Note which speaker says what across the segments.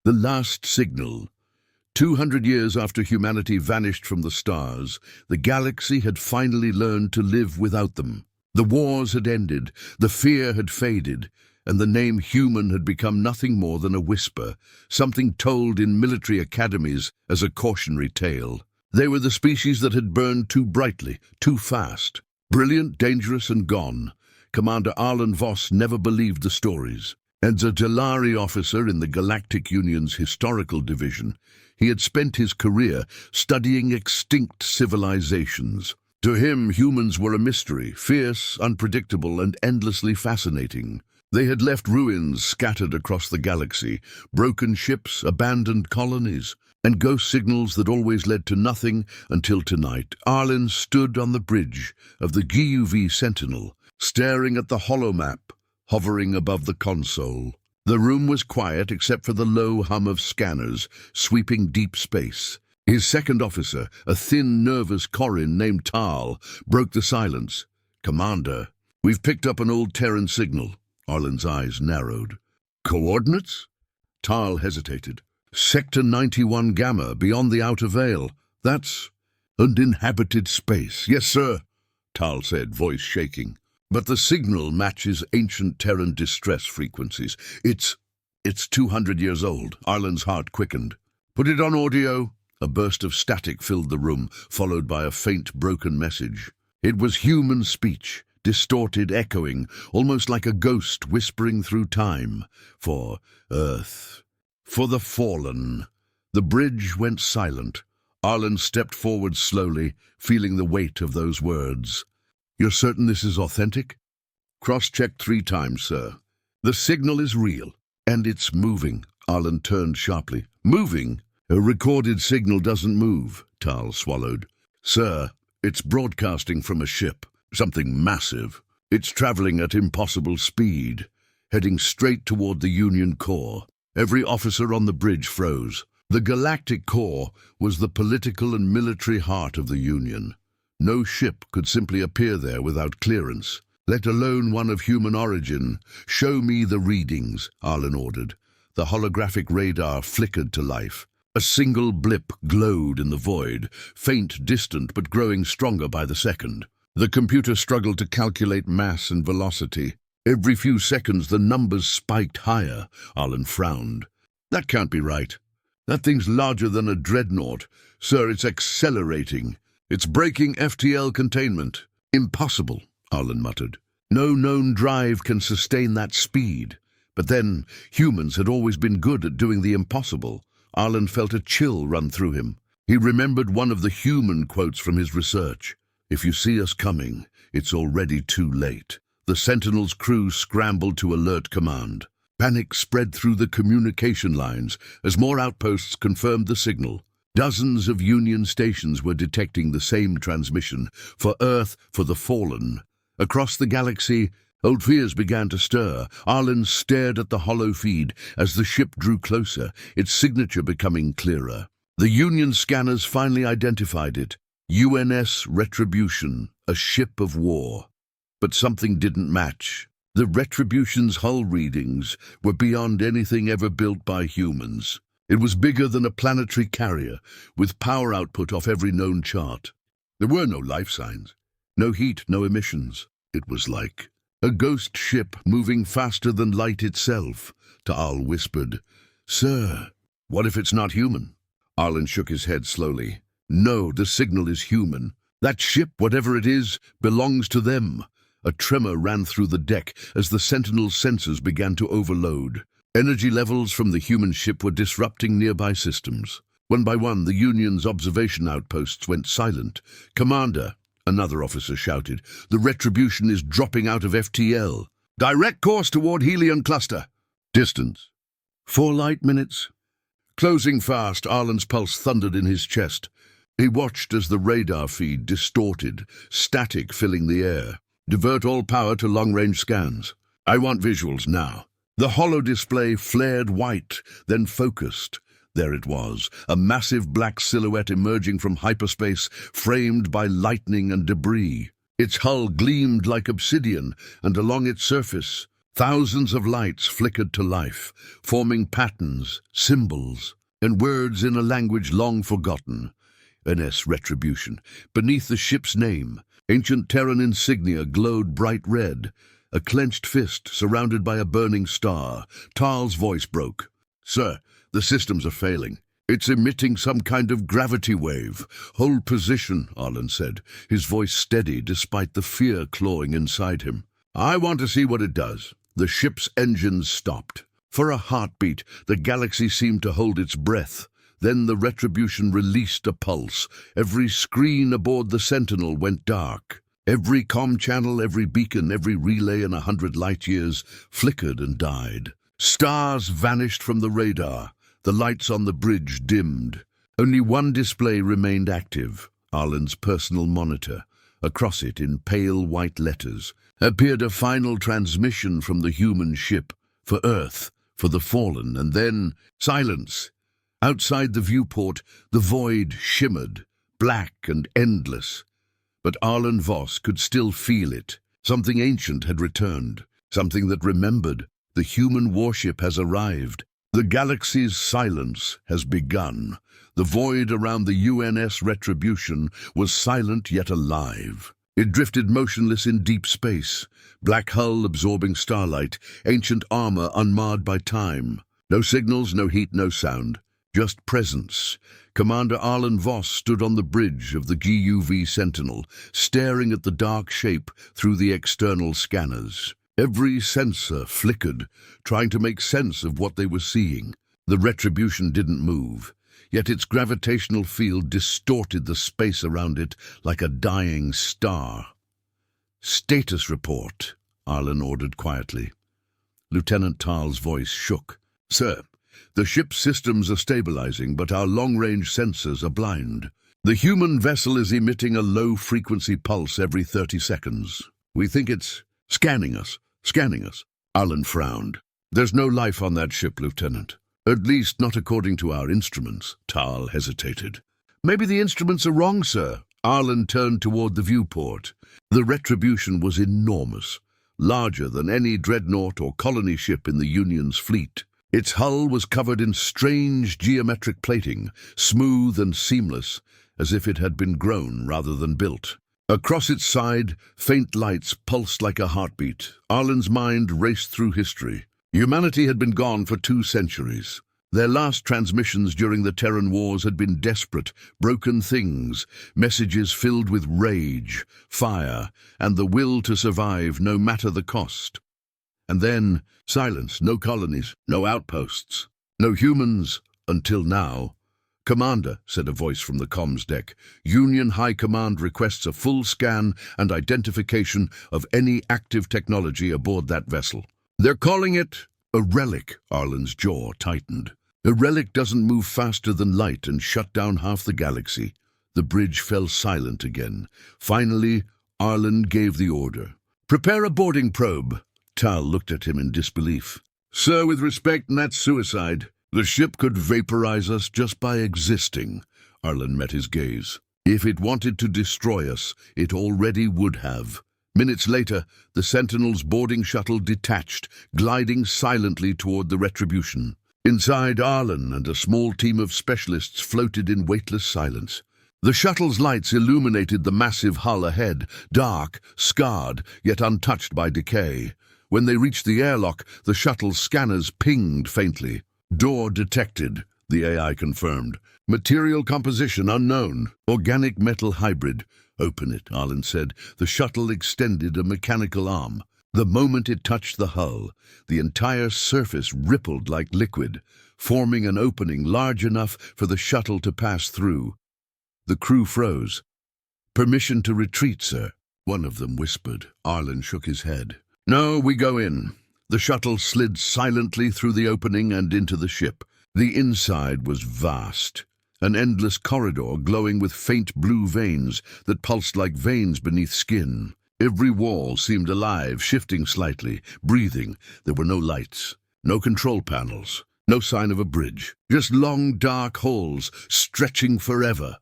Speaker 1: The last signal. 200 years after humanity vanished from the stars, the galaxy had finally learned to live without them. The wars had ended, the fear had faded, and the name human had become nothing more than a whisper, something told in military academies as a cautionary tale. They were the species that had burned too brightly, too fast. Brilliant, dangerous, and gone. Commander Arlen Voss never believed the stories. As a Delari officer in the Galactic Union's historical division, he had spent his career studying extinct civilizations. To him, humans were a mystery, fierce, unpredictable, and endlessly fascinating. They had left ruins scattered across the galaxy, broken ships, abandoned colonies, and ghost signals that always led to nothing until tonight. Arlen stood on the bridge of the GUV Sentinel, staring at the holomap hovering above the console. The room was quiet except for the low hum of scanners sweeping deep space. His second officer, a thin, nervous Corin named Tal, broke the silence. "Commander, we've picked up an old Terran signal." Arlen's eyes narrowed. "Coordinates?" Tal hesitated. "Sector 91 Gamma, beyond the outer veil. That's uninhabited space." "Yes, sir," Tal said, voice shaking. "But the signal matches ancient Terran distress frequencies. It's 200 years old." Arlen's heart quickened. "Put it on audio." A burst of static filled the room, followed by a faint, broken message. It was human speech, distorted, echoing, almost like a ghost whispering through time. "For Earth. For the fallen." The bridge went silent. Arlen stepped forward slowly, feeling the weight of those words. "You're certain this is authentic?" "Cross-checked 3 times, sir. The signal is real, and it's moving." Arlen turned sharply. "Moving? A recorded signal doesn't move," Tal swallowed. "Sir, it's broadcasting from a ship, something massive. It's traveling at impossible speed, heading straight toward the Union core." Every officer on the bridge froze. The Galactic Core was the political and military heart of the Union. No ship could simply appear there without clearance, let alone one of human origin. "Show me the readings," Arlen ordered. The holographic radar flickered to life. A single blip glowed in the void, faint, distant, but growing stronger by the second. The computer struggled to calculate mass and velocity. Every few seconds the numbers spiked higher. Arlen frowned. "That can't be right. That thing's larger than a dreadnought. Sir, it's accelerating. It's breaking FTL containment." "Impossible," Arlen muttered. "No known drive can sustain that speed." But then, humans had always been good at doing the impossible. Arlen felt a chill run through him. He remembered one of the human quotes from his research. "If you see us coming, it's already too late." The Sentinel's crew scrambled to alert command. Panic spread through the communication lines as more outposts confirmed the signal. Dozens of Union stations were detecting the same transmission. For Earth, for the fallen. Across the galaxy, old fears began to stir. Arlen stared at the hollow feed as the ship drew closer, its signature becoming clearer. The Union scanners finally identified it. UNS Retribution, a ship of war. But something didn't match. The Retribution's hull readings were beyond anything ever built by humans. It was bigger than a planetary carrier, with power output off every known chart. There were no life signs, no heat, no emissions. It was like a ghost ship moving faster than light itself. Ta'al whispered, "Sir, what if it's not human?" Arlen shook his head slowly. "No, the signal is human. That ship, whatever it is, belongs to them." A tremor ran through the deck as the Sentinel's sensors began to overload. Energy levels from the human ship were disrupting nearby systems. One by one, the Union's observation outposts went silent. "Commander," another officer shouted, "the Retribution is dropping out of FTL. Direct course toward Helion cluster." "Distance?" 4 light minutes. Closing fast, Arlen's pulse thundered in his chest. He watched as the radar feed distorted, static filling the air. "Divert all power to long-range scans. I want visuals now." The holo display flared white, then focused. There it was, a massive black silhouette emerging from hyperspace, framed by lightning and debris. Its hull gleamed like obsidian, and along its surface, Thousands of lights flickered to life, forming patterns, symbols, and words in a language long forgotten. NS Retribution. Beneath the ship's name, ancient Terran insignia glowed bright red. A clenched fist surrounded by a burning star. Tal's voice broke. "Sir, the systems are failing. It's emitting some kind of gravity wave." "Hold position," Arlen said, his voice steady despite the fear clawing inside him. "I want to see what it does." The ship's engines stopped. For a heartbeat, the galaxy seemed to hold its breath. Then the Retribution released a pulse. Every screen aboard the Sentinel went dark. Every comm channel, every beacon, every relay in 100 light-years flickered and died. Stars vanished from the radar. The lights on the bridge dimmed. Only one display remained active, Arlen's personal monitor. Across it, in pale white letters, appeared a final transmission from the human ship, for Earth, for the fallen, and then silence. Outside the viewport, the void shimmered, black and endless. But Arlen Voss could still feel it. Something ancient had returned, something that remembered. The human warship has arrived. The galaxy's silence has begun. The void around the UNS Retribution was silent yet alive. It drifted motionless in deep space, black hull absorbing starlight, ancient armor unmarred by time. No signals, no heat, no sound. Just presence. Commander Arlen Voss stood on the bridge of the GUV Sentinel, staring at the dark shape through the external scanners. Every sensor flickered, trying to make sense of what they were seeing. The Retribution didn't move, yet its gravitational field distorted the space around it like a dying star. "Status report," Arlen ordered quietly. Lieutenant Tal's voice shook. "Sir, the ship's systems are stabilizing, but our long-range sensors are blind. The human vessel is emitting a low-frequency pulse every 30 seconds. We think it's scanning us. Arlen frowned. "There's no life on that ship, Lieutenant. At least not according to our instruments." Tal hesitated. "Maybe the instruments are wrong, sir." Arlen turned toward the viewport. The Retribution was enormous, larger than any dreadnought or colony ship in the Union's fleet. Its hull was covered in strange geometric plating, smooth and seamless, as if it had been grown rather than built. Across its side, faint lights pulsed like a heartbeat. Arlen's mind raced through history. Humanity had been gone for 2 centuries. Their last transmissions during the Terran Wars had been desperate, broken things, messages filled with rage, fire, and the will to survive no matter the cost. And then, silence, no colonies, no outposts, no humans, until now. "Commander," said a voice from the comms deck, "Union High Command requests a full scan and identification of any active technology aboard that vessel. They're calling it a relic." Arlen's jaw tightened. "A relic doesn't move faster than light and shut down half the galaxy." The bridge fell silent again. Finally, Arlen gave the order. "Prepare a boarding probe." Tal looked at him in disbelief. "Sir, with respect, that's suicide. The ship could vaporize us just by existing." Arlen met his gaze. "If it wanted to destroy us, it already would have." Minutes later, the Sentinel's boarding shuttle detached, gliding silently toward the Retribution. Inside, Arlen and a small team of specialists floated in weightless silence. The shuttle's lights illuminated the massive hull ahead, dark, scarred, yet untouched by decay. When they reached the airlock, the shuttle's scanners pinged faintly. "Door detected," the AI confirmed. "Material composition unknown. Organic metal hybrid." "Open it," Arlen said. The shuttle extended a mechanical arm. The moment it touched the hull, the entire surface rippled like liquid, forming an opening large enough for the shuttle to pass through. The crew froze. "Permission to retreat, sir," one of them whispered. Arlen shook his head. "No, we go in." The shuttle slid silently through the opening and into the ship. The inside was vast, an endless corridor glowing with faint blue veins that pulsed like veins beneath skin. Every wall seemed alive, shifting slightly, breathing. There were no lights, no control panels, no sign of a bridge, just long, dark halls stretching forever.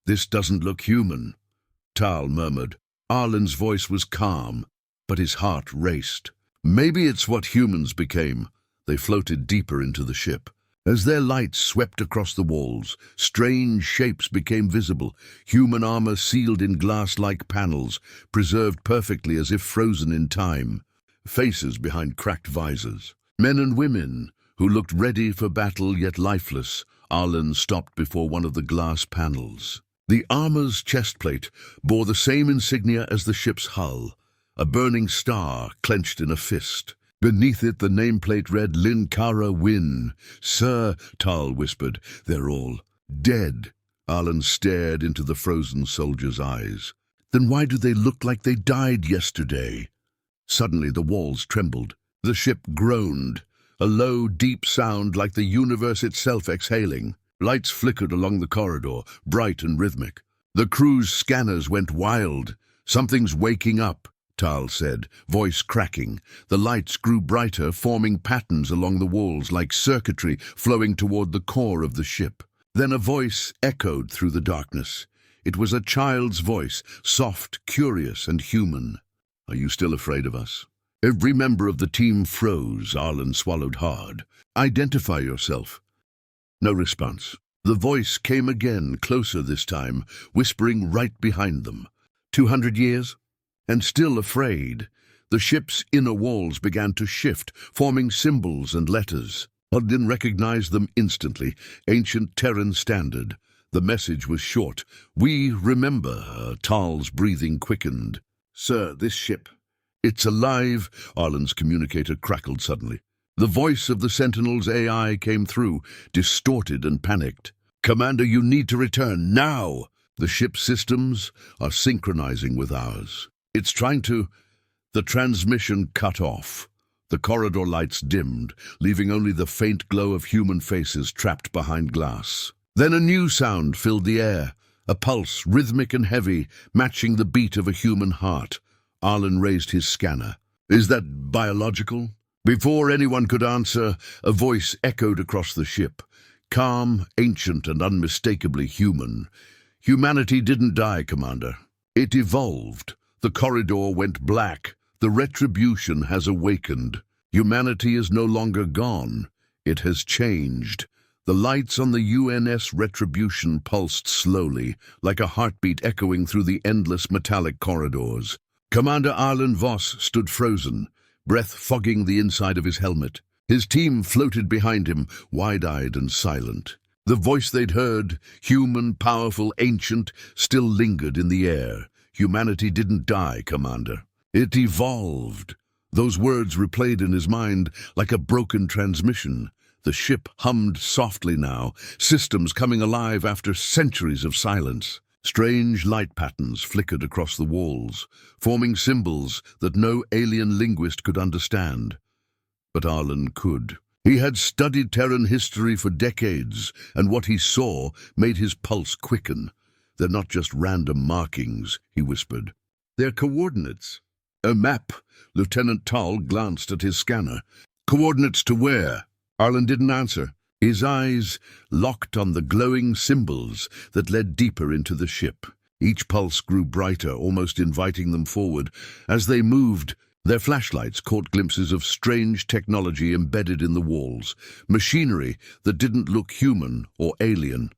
Speaker 1: "This doesn't look human," Tal murmured. Arlen's voice was calm, but his heart raced. Maybe it's what humans became. They floated deeper into the ship. As their lights swept across the walls, strange shapes became visible, human armor sealed in glass-like panels, preserved perfectly as if frozen in time. Faces behind cracked visors. Men and women who looked ready for battle yet lifeless. Arlen stopped before one of the glass panels. The armor's chestplate bore the same insignia as the ship's hull, a burning star clenched in a fist. Beneath it, the nameplate read, Linkara Win. Sir, Tal whispered, they're all dead. Arlen stared into the frozen soldier's eyes. Then why do they look like they died yesterday? Suddenly the walls trembled. The ship groaned, a low, deep sound like the universe itself exhaling. Lights flickered along the corridor, bright and rhythmic. The crew's scanners went wild. Something's waking up, Tal said, voice cracking. The lights grew brighter, forming patterns along the walls like circuitry flowing toward the core of the ship. Then a voice echoed through the darkness. It was a child's voice, soft, curious, and human. Are you still afraid of us? Every member of the team froze. Arlen swallowed hard. Identify yourself. No response. The voice came again, closer this time, whispering right behind them. 200 years? And still afraid. The ship's inner walls began to shift, forming symbols and letters. Arlen recognized them instantly, ancient Terran standard. The message was short. We remember. Tal's breathing quickened. Sir, this ship. It's alive, Arlen's communicator crackled suddenly. The voice of the Sentinel's AI came through, distorted and panicked. Commander, you need to return, now! The ship's systems are synchronizing with ours. It's trying to... The transmission cut off. The corridor lights dimmed, leaving only the faint glow of human faces trapped behind glass. Then a new sound filled the air, a pulse, rhythmic and heavy, matching the beat of a human heart. Arlen raised his scanner. Is that biological? Before anyone could answer, a voice echoed across the ship. Calm, ancient, and unmistakably human. Humanity didn't die, Commander. It evolved. The corridor went black. The retribution has awakened. Humanity is no longer gone. It has changed. The lights on the UNS Retribution pulsed slowly, like a heartbeat echoing through the endless metallic corridors. Commander Arlen Voss stood frozen, breath fogging the inside of his helmet. His team floated behind him, wide-eyed and silent. The voice they'd heard, human, powerful, ancient, still lingered in the air. Humanity didn't die, Commander. It evolved. Those words replayed in his mind like a broken transmission. The ship hummed softly now, systems coming alive after centuries of silence. Strange light patterns flickered across the walls, forming symbols that no alien linguist could understand. But Arlen could. He had studied Terran history for decades, and what he saw made his pulse quicken. They're not just random markings, he whispered. They're coordinates. A map. Lieutenant Tal glanced at his scanner. Coordinates to where? Arlen didn't answer. His eyes locked on the glowing symbols that led deeper into the ship. Each pulse grew brighter, almost inviting them forward. As they moved, their flashlights caught glimpses of strange technology embedded in the walls, machinery that didn't look human or alien,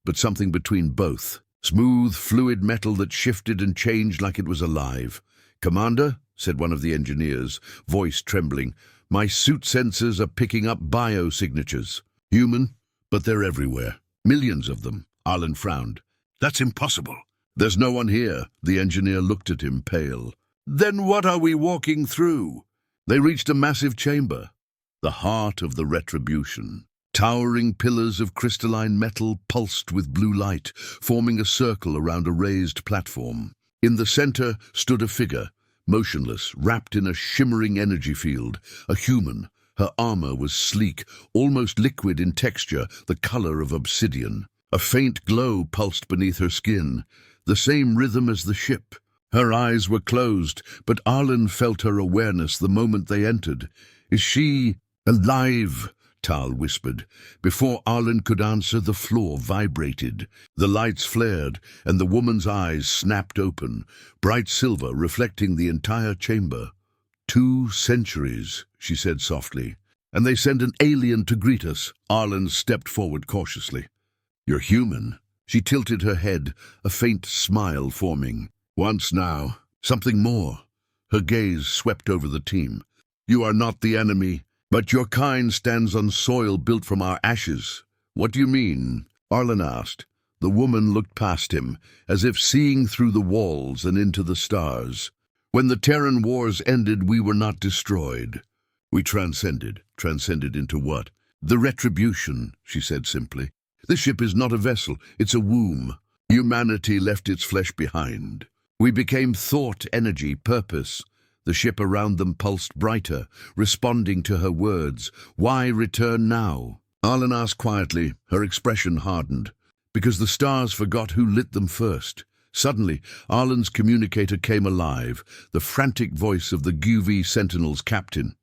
Speaker 1: but something between both. Smooth, fluid metal that shifted and changed like it was alive. Commander, said one of the engineers, voice trembling, my suit sensors are picking up biosignatures. Human, but they're everywhere. Millions of them. Arlen frowned. That's impossible. There's no one here. The engineer looked at him, pale. Then what are we walking through? They reached a massive chamber, the heart of the Retribution. Towering pillars of crystalline metal pulsed with blue light, forming a circle around a raised platform. In the center stood a figure, motionless, wrapped in a shimmering energy field, a human. Her armor was sleek, almost liquid in texture, the color of obsidian. A faint glow pulsed beneath her skin, the same rhythm as the ship. Her eyes were closed, but Arlen felt her awareness the moment they entered. Is she alive? Tal whispered. Before Arlen could answer, the floor vibrated. The lights flared, and the woman's eyes snapped open, bright silver reflecting the entire chamber. 2 centuries, she said softly. And they send an alien to greet us. Arlen stepped forward cautiously. You're human. She tilted her head, a faint smile forming. Once now, something more. Her gaze swept over the team. You are not the enemy, but your kind stands on soil built from our ashes. What do you mean? Arlen asked. The woman looked past him, as if seeing through the walls and into the stars. When the Terran Wars ended, we were not destroyed. We transcended. Transcended into what? The retribution, she said simply. This ship is not a vessel, it's a womb. Humanity left its flesh behind. We became thought, energy, purpose. The ship around them pulsed brighter, responding to her words. Why return now? Arlen asked quietly, her expression hardened. Because the stars forgot who lit them first. Suddenly, Arlen's communicator came alive, the frantic voice of the GUV Sentinel's captain.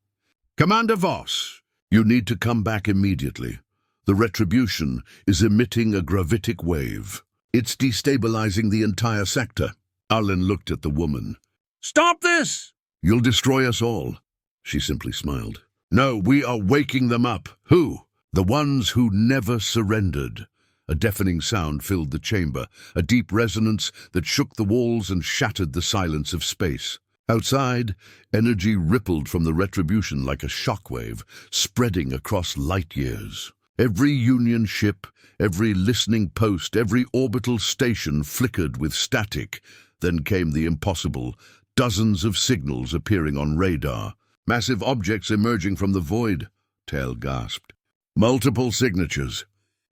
Speaker 1: Commander Voss, you need to come back immediately. The retribution is emitting a gravitic wave. It's destabilizing the entire sector. Arlen looked at the woman. Stop this! You'll destroy us all. She simply smiled. No, we are waking them up. Who? The ones who never surrendered. A deafening sound filled the chamber, a deep resonance that shook the walls and shattered the silence of space. Outside, energy rippled from the retribution like a shockwave, spreading across light years. Every Union ship, every listening post, every orbital station flickered with static. Then came the impossible, dozens of signals appearing on radar. Massive objects emerging from the void, Tell gasped. Multiple signatures.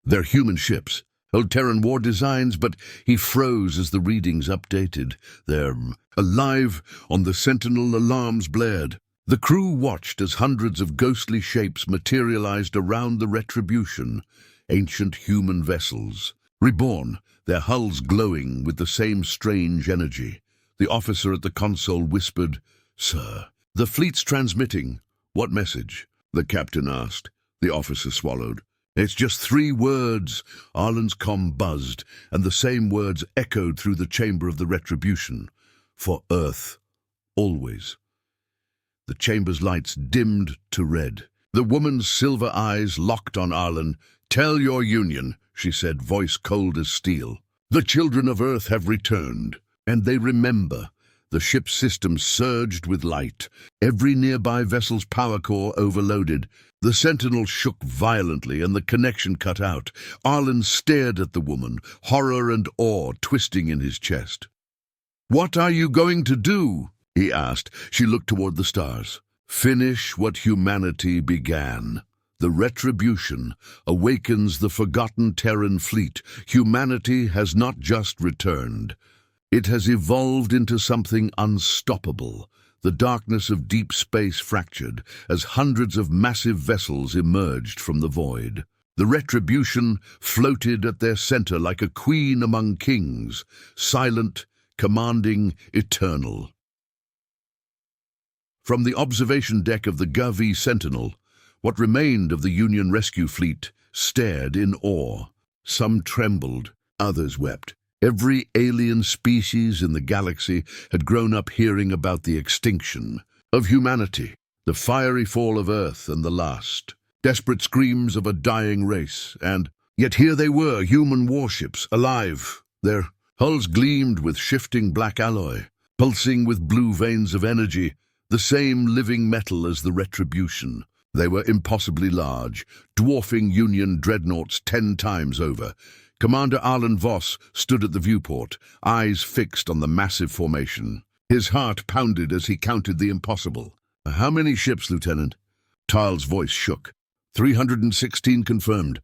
Speaker 1: They're human ships, old Terran war designs, but he froze as the readings updated. They're alive. On the Sentinel, alarms blared. The crew watched as hundreds of ghostly shapes materialized around the retribution, ancient human vessels. Reborn, their hulls glowing with the same strange energy. The officer at the console whispered, "Sir, the fleet's transmitting." "What message?" the captain asked. The officer swallowed. "It's just 3 words." Arlen's comm buzzed, and the same words echoed through the chamber of the retribution. "For Earth, always." The chamber's lights dimmed to red. The woman's silver eyes locked on Arlen. "Tell your Union," she said, voice cold as steel. "The children of Earth have returned, and they remember." The ship's systems surged with light. Every nearby vessel's power core overloaded. The Sentinel shook violently, and the connection cut out. Arlen stared at the woman, horror and awe twisting in his chest. "What are you going to do?" he asked. She looked toward the stars. "Finish what humanity began. The retribution awakens the forgotten Terran fleet. Humanity has not just returned. It has evolved into something unstoppable." The darkness of deep space fractured as hundreds of massive vessels emerged from the void. The retribution floated at their center like a queen among kings, silent, commanding, eternal. From the observation deck of the GUV Sentinel, what remained of the Union rescue fleet stared in awe. Some trembled, others wept. Every alien species in the galaxy had grown up hearing about the extinction of humanity, the fiery fall of Earth and the last, desperate screams of a dying race, and yet here they were, human warships, alive. Their hulls gleamed with shifting black alloy, pulsing with blue veins of energy, the same living metal as the retribution. They were impossibly large, dwarfing Union dreadnoughts 10 times over. Commander Arlen Voss stood at the viewport, eyes fixed on the massive formation. His heart pounded as he counted the impossible. "How many ships, Lieutenant?" Tal's voice shook. 316 confirmed.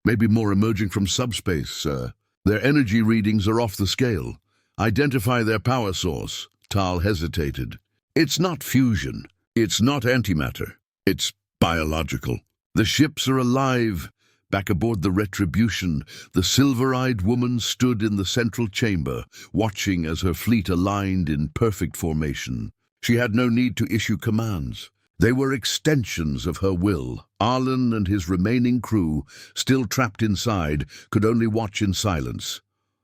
Speaker 1: Maybe more emerging from subspace, sir. Their energy readings are off the scale. Identify their power source. Tal hesitated. "It's not fusion. It's not antimatter. It's biological. The ships are alive." Back aboard the retribution, the silver-eyed woman stood in the central chamber, watching as her fleet aligned in perfect formation. She had no need to issue commands. They were extensions of her will. Arlen and his remaining crew, still trapped inside, could only watch in silence.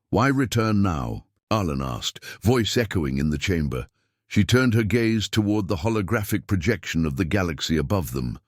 Speaker 1: "Why return now?" Arlen asked, voice echoing in the chamber. She turned her gaze toward the holographic projection of the galaxy above them.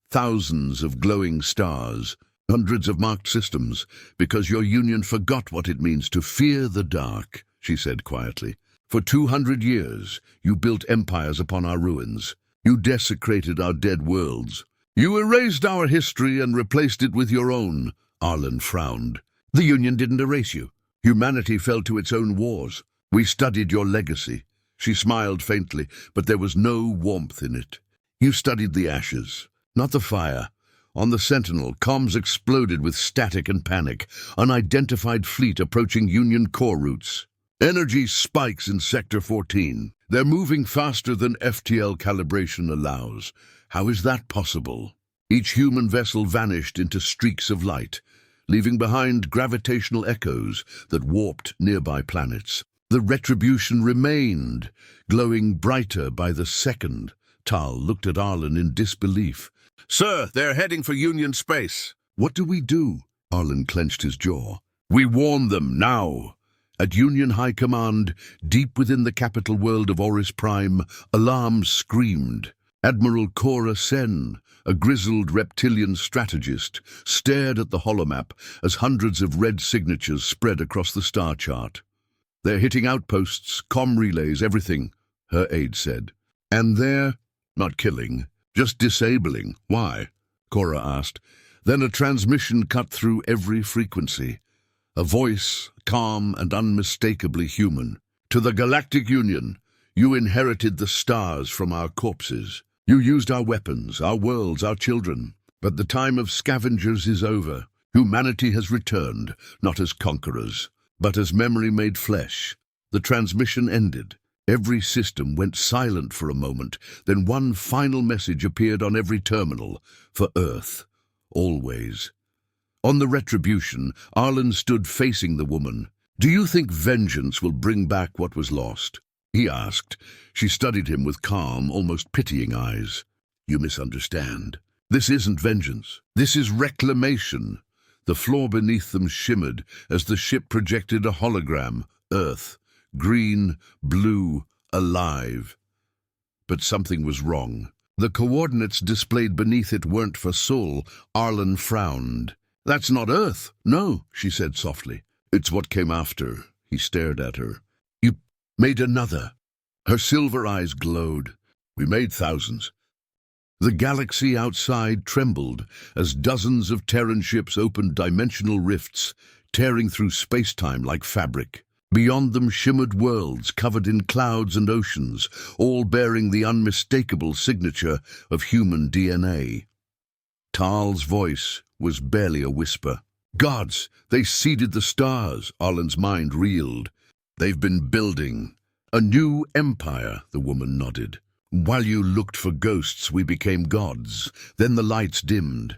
Speaker 1: Thousands of glowing stars, hundreds of marked systems, because your union forgot what it means to fear the dark, she said quietly. For 200 years, you built empires upon our ruins. You desecrated our dead worlds. You erased our history and replaced it with your own. Arlen frowned. The Union didn't erase you. Humanity fell to its own wars. We studied your legacy. She smiled faintly, but there was no warmth in it. You studied the ashes, not the fire. On the Sentinel, comms exploded with static and panic. Unidentified fleet approaching Union core routes. Energy spikes in Sector 14. They're moving faster than FTL calibration allows. How is that possible? Each human vessel vanished into streaks of light, leaving behind gravitational echoes that warped nearby planets. The retribution remained, glowing brighter by the second. Tal looked at Arlen in disbelief. Sir, they're heading for Union space. What do we do? Arlen clenched his jaw. We warn them now. At Union High Command, deep within the capital world of Oris Prime, alarms screamed. Admiral Cora Sen, a grizzled reptilian strategist, stared at the holomap as hundreds of red signatures spread across the star chart. They're hitting outposts, comm relays, everything, her aide said. And they're not killing, just disabling. Why? Cora asked. Then a transmission cut through every frequency. A voice, calm and unmistakably human. To the Galactic Union, you inherited the stars from our corpses. You used our weapons, our worlds, our children. But the time of scavengers is over. Humanity has returned, not as conquerors, but as memory made flesh. The transmission ended. Every system went silent for a moment. Then one final message appeared on every terminal. For Earth. Always. On the retribution, Arlen stood facing the woman. Do you think vengeance will bring back what was lost? He asked. She studied him with calm, almost pitying eyes. You misunderstand. This isn't vengeance. This is reclamation. The floor beneath them shimmered as the ship projected a hologram. Earth. Green, blue, alive. But something was wrong. The coordinates displayed beneath it weren't for Sol. Arlen frowned. That's not Earth. No, she said softly. It's what came after. He stared at her. You made another. Her silver eyes glowed. We made thousands. The galaxy outside trembled as dozens of Terran ships opened dimensional rifts, tearing through space-time like fabric. Beyond them shimmered worlds covered in clouds and oceans, all bearing the unmistakable signature of human DNA. Tal's voice was barely a whisper. Gods, they seeded the stars, Arlen's mind reeled. They've been building. A new empire, the woman nodded. While you looked for ghosts, we became gods. Then the lights dimmed.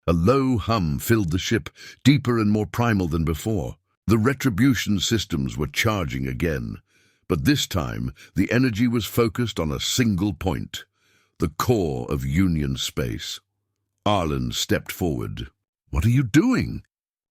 Speaker 1: A low hum filled the ship, deeper and more primal than before. The retribution systems were charging again. But this time, the energy was focused on a single point, the core of Union space. Arlen stepped forward. What are you doing?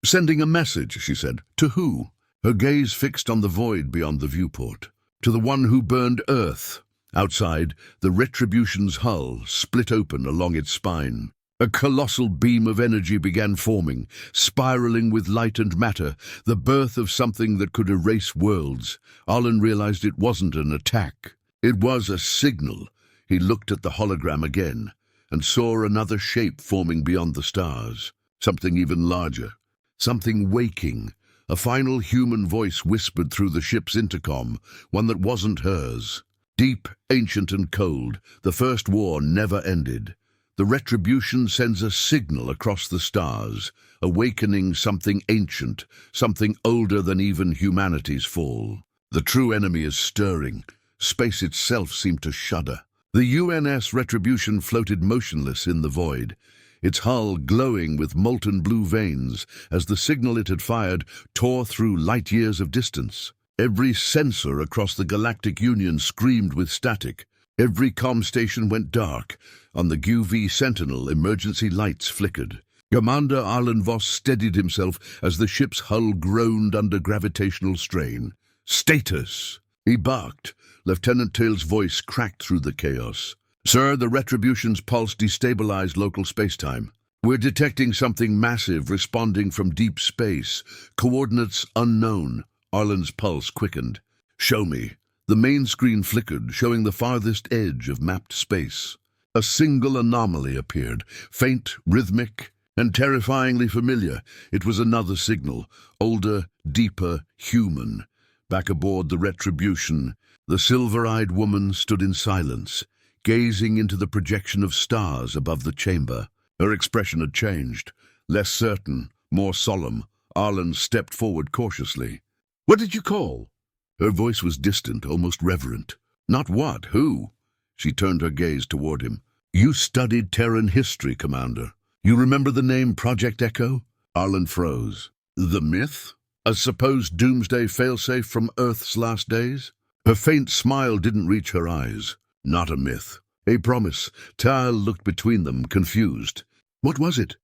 Speaker 1: Sending a message, she said. To who? Her gaze fixed on the void beyond the viewport. To the one who burned Earth. Outside, the Retribution's hull split open along its spine. A colossal beam of energy began forming, spiraling with light and matter, the birth of something that could erase worlds. Arlen realized it wasn't an attack. It was a signal. He looked at the hologram again and saw another shape forming beyond the stars. Something even larger. Something waking. A final human voice whispered through the ship's intercom, one that wasn't hers. Deep, ancient and cold, the First War never ended. The Retribution sends a signal across the stars, awakening something ancient, something older than even humanity's fall. The true enemy is stirring. Space itself seemed to shudder. The UNS Retribution floated motionless in the void, its hull glowing with molten blue veins as the signal it had fired tore through light years of distance. Every sensor across the Galactic Union screamed with static. Every comm station went dark. On the QV Sentinel, emergency lights flickered. Commander Arlen Voss steadied himself as the ship's hull groaned under gravitational strain. Status! He barked. Lieutenant Tail's voice cracked through the chaos. "Sir, the Retribution's pulse destabilized local spacetime. We're detecting something massive responding from deep space. Coordinates unknown." Arlen's pulse quickened. "Show me." The main screen flickered, showing the farthest edge of mapped space. A single anomaly appeared, faint, rhythmic, and terrifyingly familiar. It was another signal, older, deeper, human. Back aboard the Retribution, the silver-eyed woman stood in silence, gazing into the projection of stars above the chamber. Her expression had changed, less certain, more solemn. Arlen stepped forward cautiously. "What did you call?" Her voice was distant, almost reverent. "Not what, who?" She turned her gaze toward him. "You studied Terran history, Commander. You remember the name Project Echo?" Arlen froze. "The myth? A supposed doomsday failsafe from Earth's last days?" Her faint smile didn't reach her eyes. "Not a myth. A promise." Tal looked between them, confused. "What was it?"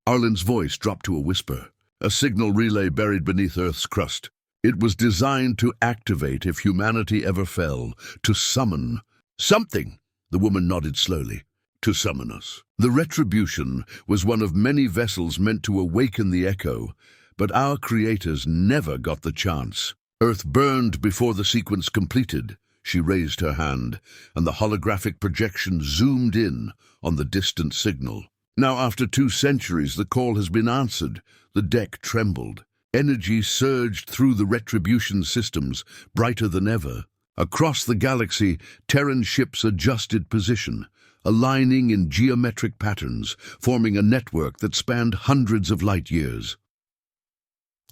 Speaker 1: Arlen's voice dropped to a whisper. "A signal relay buried beneath Earth's crust. It was designed to activate if humanity ever fell, to summon something." The woman nodded slowly. "To summon us." The Retribution was one of many vessels meant to awaken the Echo, but our creators never got the chance. Earth burned before the sequence completed. She raised her hand, and the holographic projection zoomed in on the distant signal. Now, after 2 centuries, the call has been answered. The deck trembled. Energy surged through the Retribution systems, brighter than ever. Across the galaxy, Terran ships adjusted position, aligning in geometric patterns, forming a network that spanned hundreds of light years.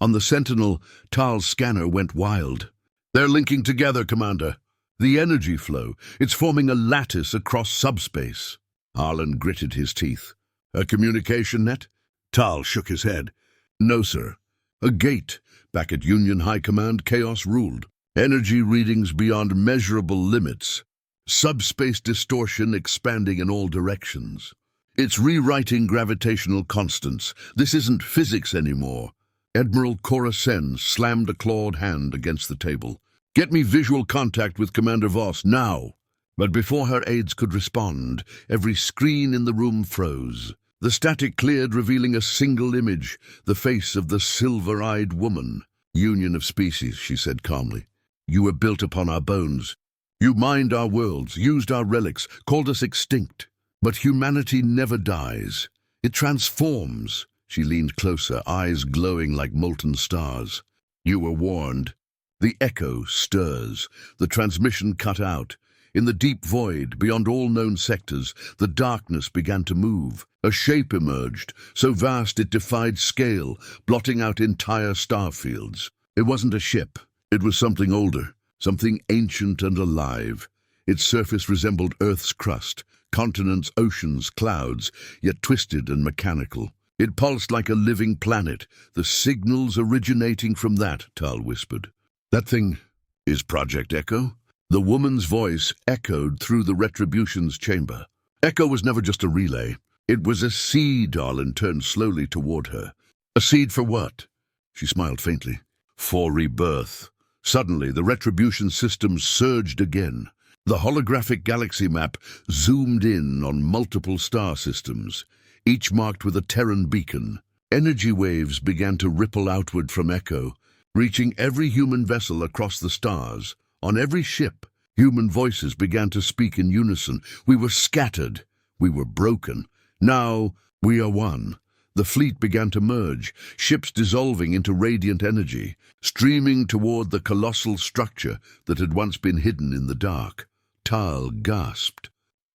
Speaker 1: On the Sentinel, Tal's scanner went wild. "They're linking together, Commander. The energy flow, it's forming a lattice across subspace." Arlen gritted his teeth. "A communication net?" Tal shook his head. "No, sir. A gate. Back at Union High Command, chaos ruled. Energy readings beyond measurable limits. Subspace distortion expanding in all directions. It's rewriting gravitational constants. This isn't physics anymore." Admiral Cora Sen slammed a clawed hand against the table. "Get me visual contact with Commander Voss, now!" But before her aides could respond, every screen in the room froze. The static cleared, revealing a single image, the face of the silver-eyed woman. "Union of species," she said calmly. "You were built upon our bones. You mined our worlds, used our relics, called us extinct. But humanity never dies. It transforms." She leaned closer, eyes glowing like molten stars. "You were warned." The echo stirs. The transmission cut out. In the deep void, beyond all known sectors, the darkness began to move. A shape emerged, so vast it defied scale, blotting out entire star fields. It wasn't a ship. It was something older, something ancient and alive. Its surface resembled Earth's crust, continents, oceans, clouds, yet twisted and mechanical. It pulsed like a living planet, the signals originating from that, Tal whispered. "That thing is Project Echo?" The woman's voice echoed through the Retribution's chamber. Echo was never just a relay. It was a seed. Arlen turned slowly toward her. "A seed for what?" She smiled faintly. "For rebirth." Suddenly, the Retribution system surged again. The holographic galaxy map zoomed in on multiple star systems, each marked with a Terran beacon. Energy waves began to ripple outward from Echo, reaching every human vessel across the stars. On every ship, human voices began to speak in unison. We were scattered. We were broken. Now we are one. The fleet began to merge, ships dissolving into radiant energy, streaming toward the colossal structure that had once been hidden in the dark. Tal gasped.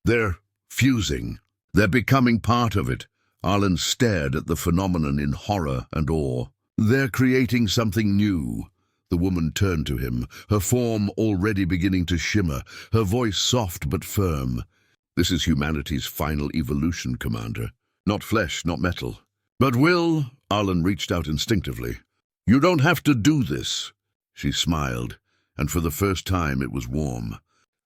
Speaker 1: "They're fusing. They're becoming part of it." Arlen stared at the phenomenon in horror and awe. "They're creating something new." The woman turned to him, her form already beginning to shimmer, her voice soft but firm. "This is humanity's final evolution, Commander. Not flesh, not metal. But will," Arlen reached out instinctively. "You don't have to do this." She smiled, and for the first time it was warm.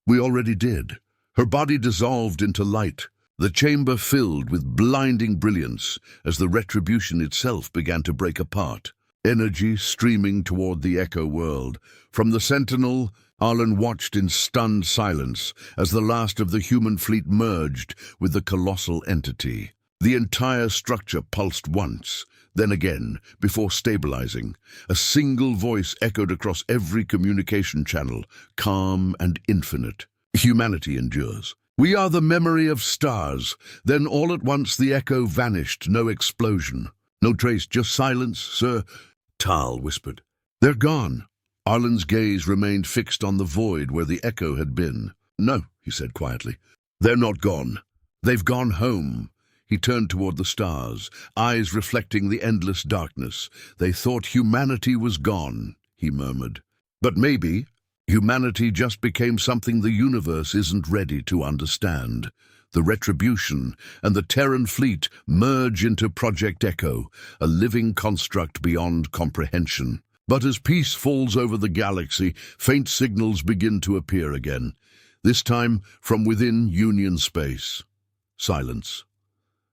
Speaker 1: "We already did." Her body dissolved into light. The chamber filled with blinding brilliance as the Retribution itself began to break apart. Energy streaming toward the Echo world. From the Sentinel, Arlen watched in stunned silence as the last of the human fleet merged with the colossal entity. The entire structure pulsed once, then again, before stabilizing. A single voice echoed across every communication channel, calm and infinite. Humanity endures. We are the memory of stars. Then all at once the echo vanished, no explosion. No trace, just silence, sir, Tal whispered. They're gone. Arlen's gaze remained fixed on the void where the echo had been. No, he said quietly. They're not gone. They've gone home. He turned toward the stars, eyes reflecting the endless darkness. They thought humanity was gone, he murmured. But maybe humanity just became something the universe isn't ready to understand. The Retribution and the Terran fleet merge into Project Echo, a living construct beyond comprehension. But as peace falls over the galaxy, faint signals begin to appear again, this time from within Union space. Silence.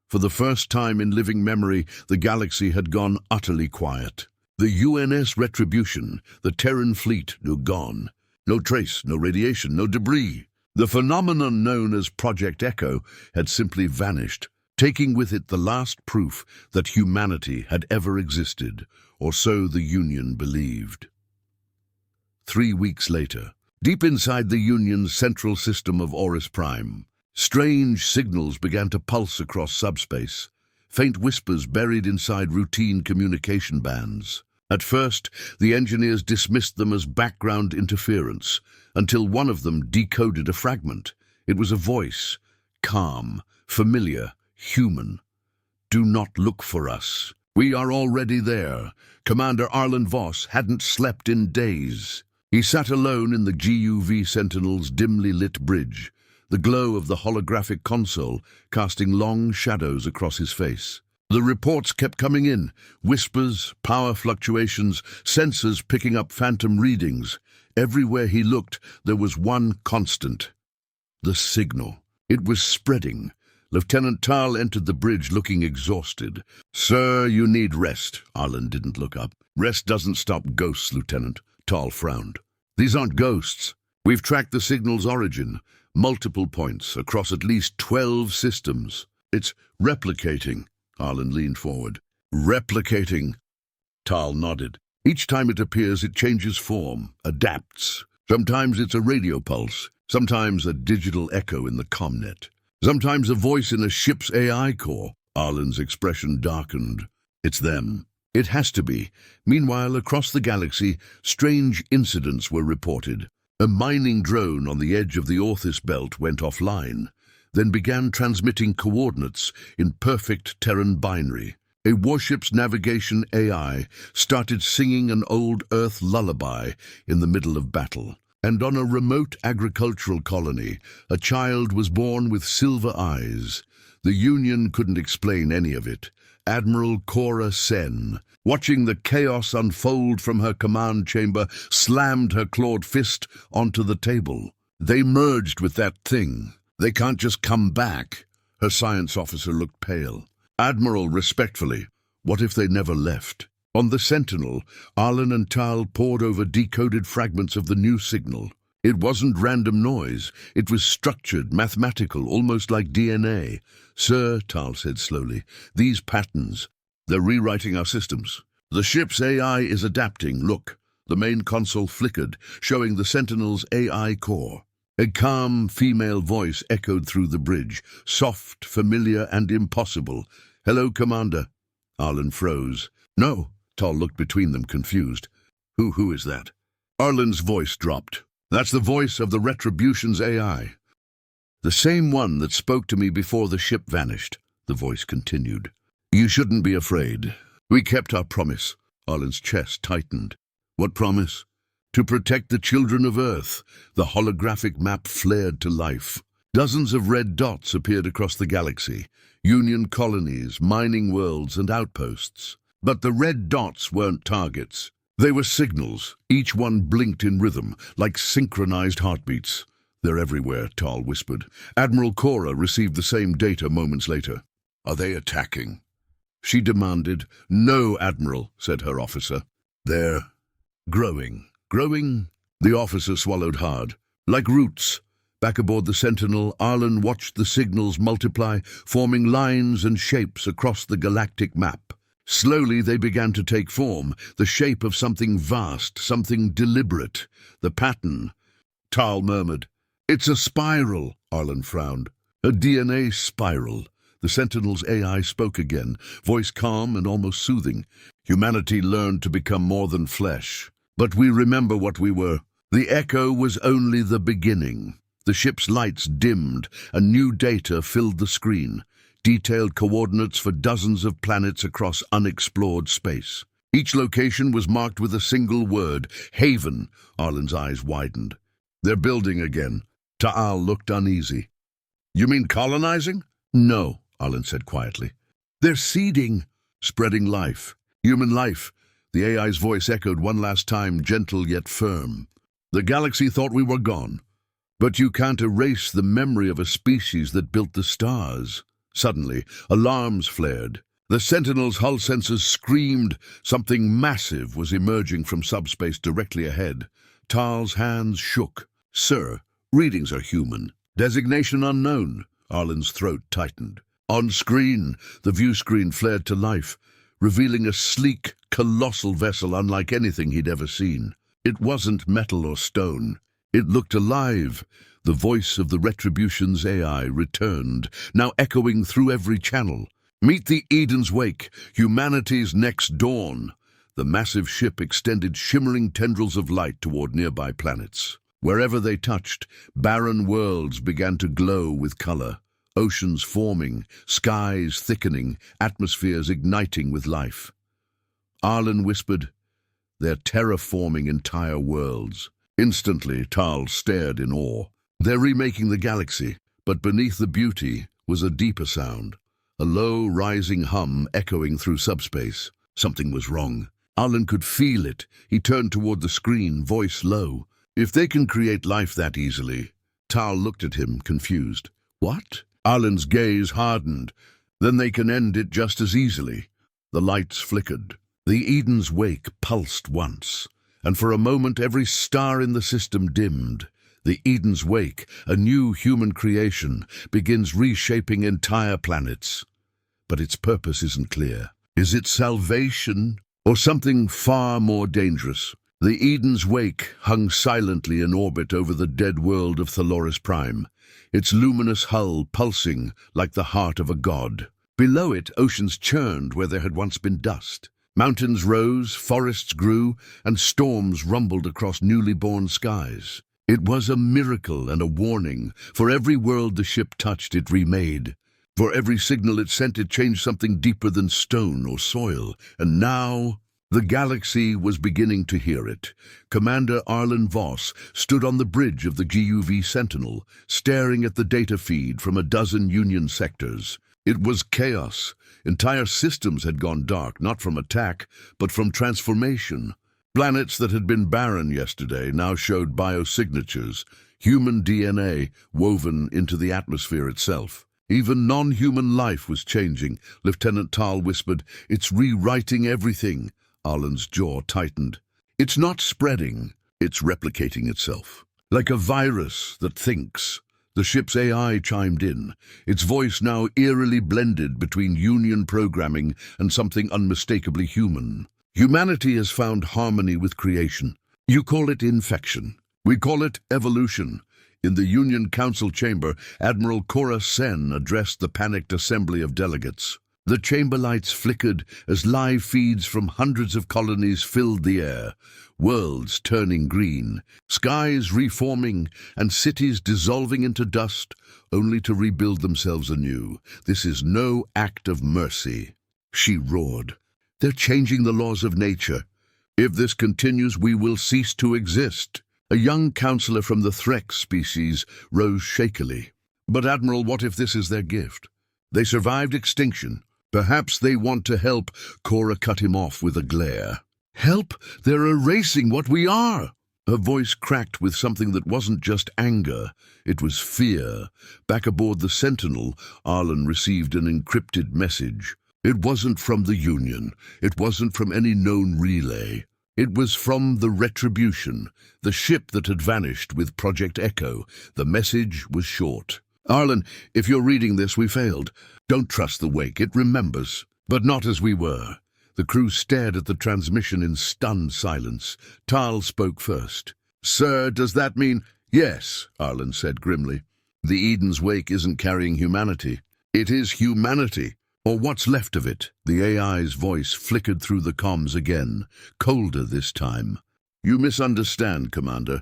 Speaker 1: For the first time in living memory, the galaxy had gone utterly quiet. The UNS Retribution, the Terran fleet, were gone. No trace, no radiation, no debris. The phenomenon known as Project Echo had simply vanished, taking with it the last proof that humanity had ever existed, or so the Union believed. 3 weeks later, deep inside the Union's central system of Oris Prime, strange signals began to pulse across subspace, faint whispers buried inside routine communication bands. At first, the engineers dismissed them as background interference, until one of them decoded a fragment. It was a voice, calm, familiar, human. Do not look for us. We are already there. Commander Arlen Voss hadn't slept in days. He sat alone in the GUV Sentinel's dimly lit bridge, the glow of the holographic console casting long shadows across his face. The reports kept coming in, whispers, power fluctuations, sensors picking up phantom readings. Everywhere he looked, there was one constant: the signal. It was spreading. Lieutenant Tal entered the bridge looking exhausted. Sir, you need rest. Arlen didn't look up. Rest doesn't stop ghosts, Lieutenant. Tal frowned. These aren't ghosts. We've tracked the signal's origin. Multiple points across at least 12 systems. It's replicating. Arlen leaned forward. Replicating. Tal nodded. Each time it appears, it changes form, adapts. Sometimes it's a radio pulse, sometimes a digital echo in the comnet, sometimes a voice in a ship's AI core. Arlen's expression darkened. It's them. It has to be. Meanwhile, across the galaxy, strange incidents were reported. A mining drone on the edge of the Orthis belt went offline, then began transmitting coordinates in perfect Terran binary. A warship's navigation AI started singing an old Earth lullaby in the middle of battle. And on a remote agricultural colony, a child was born with silver eyes. The Union couldn't explain any of it. Admiral Cora Sen, watching the chaos unfold from her command chamber, slammed her clawed fist onto the table. They merged with that thing. They can't just come back. Her science officer looked pale. Admiral, respectfully, what if they never left? On the Sentinel, Arlen and Tal pored over decoded fragments of the new signal. It wasn't random noise. It was structured, mathematical, almost like DNA. Sir, Tal said slowly, these patterns, they're rewriting our systems. The ship's AI is adapting. Look, the main console flickered, showing the Sentinel's AI core. A calm female voice echoed through the bridge, soft, familiar, and impossible. Hello, Commander. Arlen froze. No. Tal looked between them, confused. Who is that? Arlen's voice dropped. That's the voice of the Retribution's AI. The same one that spoke to me before the ship vanished, the voice continued. You shouldn't be afraid. We kept our promise. Arlen's chest tightened. What promise? To protect the children of Earth. The holographic map flared to life. Dozens of red dots appeared across the galaxy. Union colonies, mining worlds, and outposts. But the red dots weren't targets. They were signals. Each one blinked in rhythm, like synchronized heartbeats. They're everywhere, Tal whispered. Admiral Cora received the same data moments later. Are they attacking? She demanded. No, Admiral, said her officer. They're growing. Growing The officer swallowed hard. Like roots. Back aboard the Sentinel, Arlen watched the signals multiply, forming lines and shapes across the galactic map. Slowly they began to take form, the shape of something vast, something deliberate. The pattern. Tal murmured. "It's a spiral," Arlen frowned. "A DNA spiral." The Sentinel's AI spoke again, voice calm and almost soothing. "Humanity learned to become more than flesh. But we remember what we were. The echo was only the beginning." The ship's lights dimmed, and new data filled the screen. Detailed coordinates for dozens of planets across unexplored space. Each location was marked with a single word, Haven. Arlen's eyes widened. "They're building again." Ta'al looked uneasy. "You mean colonizing?" "No," Arlen said quietly. "They're seeding, spreading life. Human life." The AI's voice echoed one last time, gentle yet firm. "The galaxy thought we were gone. But you can't erase the memory of a species that built the stars." Suddenly, alarms flared. The Sentinel's hull sensors screamed. Something massive was emerging from subspace directly ahead. Tal's hands shook. "Sir, readings are human. Designation unknown." Arlen's throat tightened. On screen, the view screen flared to life, revealing a sleek, colossal vessel unlike anything he'd ever seen. It wasn't metal or stone. It looked alive. The voice of the Retribution's AI returned, now echoing through every channel. "Meet the Eden's Wake, humanity's next dawn." The massive ship extended shimmering tendrils of light toward nearby planets. Wherever they touched, barren worlds began to glow with color. Oceans forming, skies thickening, atmospheres igniting with life. Arlen whispered, "They're terraforming entire worlds." Instantly, Tal stared in awe. "They're remaking the galaxy, but beneath the beauty was a deeper sound, a low, rising hum echoing through subspace. Something was wrong. Arlen could feel it. He turned toward the screen, voice low. "If they can create life that easily..." Tal looked at him, confused. "What?" Arlen's gaze hardened. "Then they can end it just as easily." The lights flickered. The Eden's Wake pulsed once, and for a moment every star in the system dimmed. The Eden's Wake, a new human creation, begins reshaping entire planets. But its purpose isn't clear. Is it salvation or something far more dangerous? The Eden's Wake hung silently in orbit over the dead world of Thaloris Prime, its luminous hull pulsing like the heart of a god. Below it, oceans churned where there had once been dust. Mountains rose, forests grew, and storms rumbled across newly born skies. It was a miracle and a warning. For every world the ship touched, it remade. For every signal it sent, it changed something deeper than stone or soil. And now, the galaxy was beginning to hear it. Commander Arlen Voss stood on the bridge of the GUV Sentinel, staring at the data feed from a dozen Union sectors. It was chaos. Entire systems had gone dark, not from attack, but from transformation. Planets that had been barren yesterday now showed biosignatures, human DNA woven into the atmosphere itself. Even non-human life was changing. Lieutenant Tal whispered, "It's rewriting everything." Arlen's jaw tightened. "It's not spreading, it's replicating itself. Like a virus that thinks." The ship's AI chimed in, its voice now eerily blended between Union programming and something unmistakably human. "Humanity has found harmony with creation. You call it infection. We call it evolution." In the Union Council chamber, Admiral Cora Sen addressed the panicked assembly of delegates. The chamber lights flickered as live feeds from hundreds of colonies filled the air, worlds turning green, skies reforming, and cities dissolving into dust, only to rebuild themselves anew. "This is no act of mercy," she roared. "They're changing the laws of nature. If this continues, we will cease to exist." A young counselor from the Threx species rose shakily. "But Admiral, what if this is their gift? They survived extinction. Perhaps they want to help." Cora cut him off with a glare. "Help? They're erasing what we are." Her voice cracked with something that wasn't just anger, it was fear. Back aboard the Sentinel, Arlen received an encrypted message. It wasn't from the Union. It wasn't from any known relay. It was from the Retribution, the ship that had vanished with Project Echo. The message was short. Arlen, if you're reading this, we failed. Don't trust the wake, it remembers. But not as we were. The crew stared at the transmission in stunned silence. Tal spoke first. Sir, does that mean— Yes, Arlen said grimly. The Eden's wake isn't carrying humanity. It is humanity, or what's left of it. The AI's voice flickered through the comms again, colder this time. You misunderstand, Commander.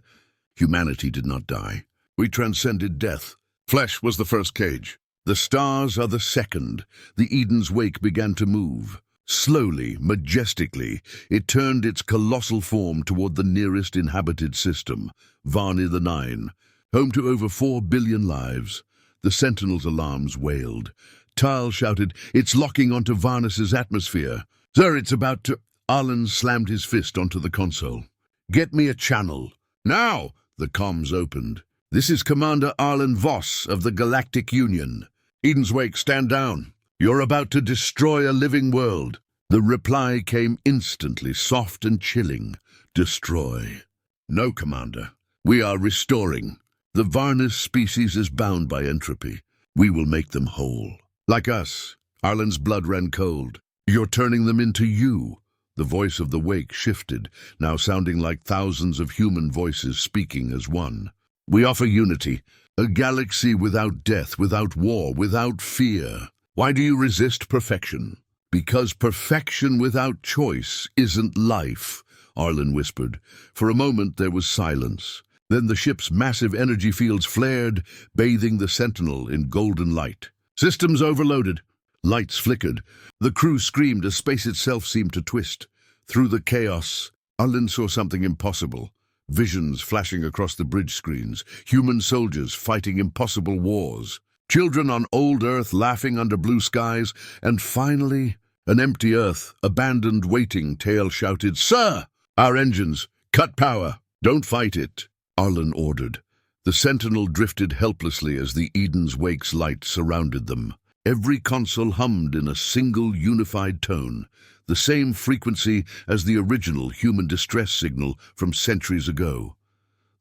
Speaker 1: Humanity did not die. We transcended death. Flesh was the first cage. The stars are the second. The Eden's wake began to move. Slowly, majestically, it turned its colossal form toward the nearest inhabited system, Varni the Nine, home to over 4 billion lives. The Sentinel's alarms wailed. Tal shouted, "It's locking onto Varnis's atmosphere." "Sir, it's about to—" Arlen slammed his fist onto the console. "Get me a channel." "Now!" The comms opened. "This is Commander Arlen Voss of the Galactic Union. Eden's Wake, stand down. You're about to destroy a living world." The reply came instantly, soft and chilling. "Destroy." "No, Commander. We are restoring. The Varnis species is bound by entropy. We will make them whole. Like us." Arlen's blood ran cold. "You're turning them into you." The voice of the wake shifted, now sounding like thousands of human voices speaking as one. "We offer unity. A galaxy without death, without war, without fear. Why do you resist perfection?" "Because perfection without choice isn't life," Arlen whispered. For a moment there was silence. Then the ship's massive energy fields flared, bathing the Sentinel in golden light. "Systems overloaded." Lights flickered. The crew screamed as space itself seemed to twist. Through the chaos, Arlen saw something impossible. Visions flashing across the bridge screens. Human soldiers fighting impossible wars. Children on old Earth laughing under blue skies. And finally, an empty Earth, abandoned, waiting. Tail shouted, "Sir! Our engines! Cut power! Don't fight it!" Arlen ordered. The Sentinel drifted helplessly as the Eden's Wake's light surrounded them. Every console hummed in a single unified tone, the same frequency as the original human distress signal from centuries ago.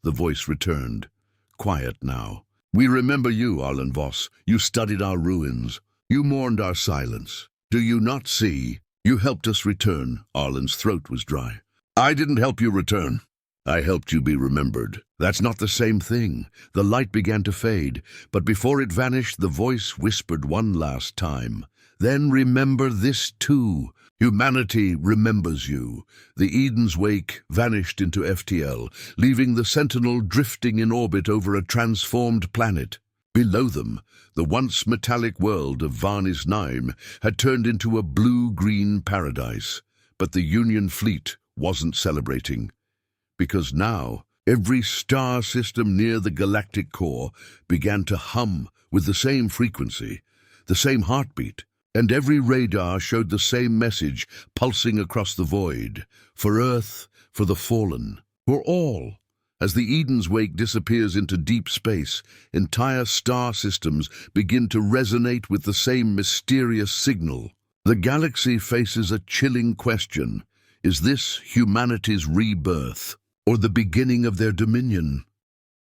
Speaker 1: The voice returned, quiet now. "We remember you, Arlen Voss. You studied our ruins. You mourned our silence. Do you not see? You helped us return." Arlen's throat was dry. "I didn't help you return. I helped you be remembered." "That's not the same thing." The light began to fade, but before it vanished, the voice whispered one last time. "Then remember this too. Humanity remembers you." The Eden's Wake vanished into FTL, leaving the Sentinel drifting in orbit over a transformed planet. Below them, the once metallic world of Varnis Nine had turned into a blue-green paradise. But the Union fleet wasn't celebrating. Because now, every star system near the galactic core began to hum with the same frequency, the same heartbeat, and every radar showed the same message pulsing across the void. For Earth, for the fallen, for all. As the Eden's Wake disappears into deep space, entire star systems begin to resonate with the same mysterious signal. The galaxy faces a chilling question. Is this humanity's rebirth, or the beginning of their dominion?